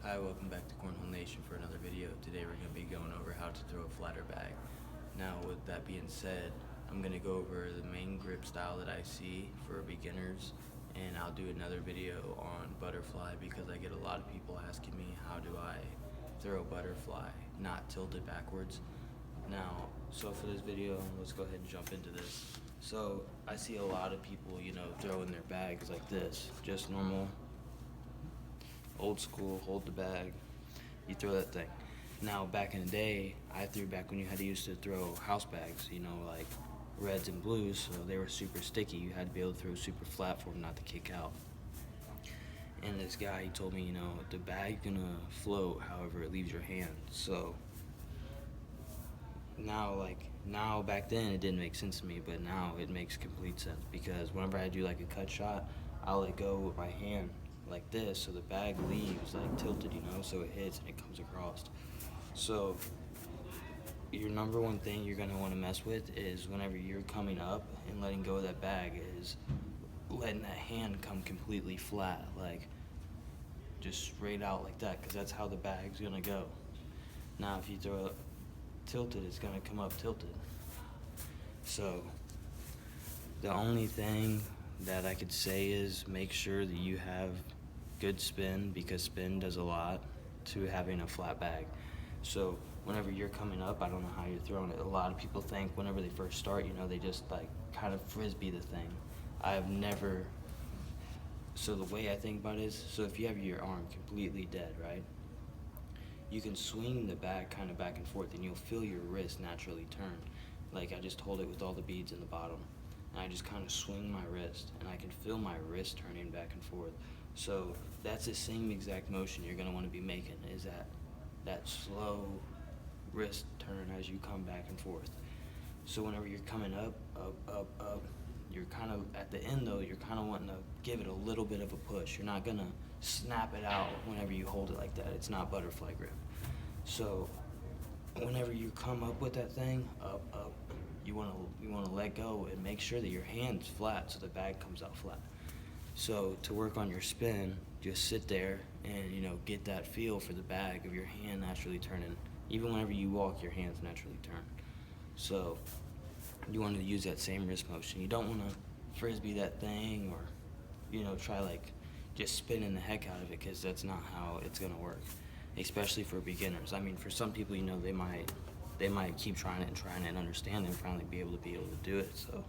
Hi, welcome back to Cornhole Nation for another video. Today we're going to be going over how to throw a flatter bag. Now with that being said, I'm going to go over the main grip style that I see for beginners, and I'll do another video on butterfly because I get a lot of people asking me how do I throw butterfly, not tilted backwards. Now, so for this video, let's go ahead and jump into this. So I see a lot of people, throwing their bags like this, just normal, old school, hold the bag, you throw that thing. Now back in the day, I threw back when you had to used to throw house bags, like reds and blues, so they were super sticky. You had to be able to throw super flat for them not to kick out. And this guy, he told me, the bag's gonna float however it leaves your hand. So now back then it didn't make sense to me, but now it makes complete sense because whenever I do like a cut shot, I'll let go with my hand like this so the bag leaves like tilted, so it hits and it comes across. So your number one thing you're going to want to mess with is whenever you're coming up and letting go of that bag is letting that hand come completely flat, like just straight out like that, because that's how the bag's going to go. Now if you throw it tilted, it's going to come up tilted. So the only thing that I could say is make sure that you have good spin, because spin does a lot to having a flat bag. So whenever you're coming up, I don't know how you're throwing it. A lot of people think whenever they first start, they just like kind of frisbee the thing. I've never, so the way I think about it is, so if you have your arm completely dead, right, you can swing the bag kind of back and forth and you'll feel your wrist naturally turn. Like I just hold it with all the beads in the bottom, and I just kind of swing my wrist and I can feel my wrist turning back and forth. So that's the same exact motion you're going to want to be making, is that slow wrist turn as you come back and forth. So whenever you're coming up, you're kind of, at the end though, you're kind of wanting to give it a little bit of a push. You're not going to snap it out whenever you hold it like that. It's not butterfly grip. So whenever you come up with that thing, up, you want to let go and make sure that your hand's flat so the bag comes out flat. So to work on your spin, just sit there and get that feel for the bag of your hand naturally turning. Even whenever you walk, your hands naturally turn. So you want to use that same wrist motion. You don't want to frisbee that thing or try like just spinning the heck out of it, because that's not how it's going to work, especially for beginners. I mean, for some people, they might keep trying it and understand and finally be able to do it. So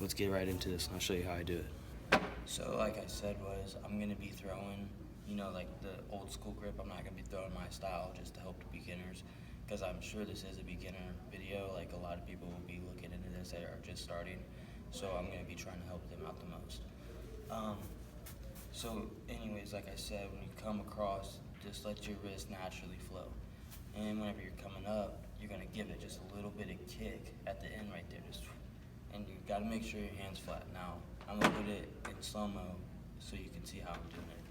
let's get right into this and I'll show you how I do it. So like I said, I'm going to be throwing, like the old school grip. I'm not going to be throwing my style just to help the beginners, because I'm sure this is a beginner video. Like a lot of people will be looking into this that are just starting. So I'm going to be trying to help them out the most. So anyways, like I said, when you come across, just let your wrist naturally flow. And whenever you're coming up, you're going to give it just a little bit of kick at the end right there. And you got to make sure your hand's flat. Now, I'm going to put it in slow-mo so you can see how I'm doing it.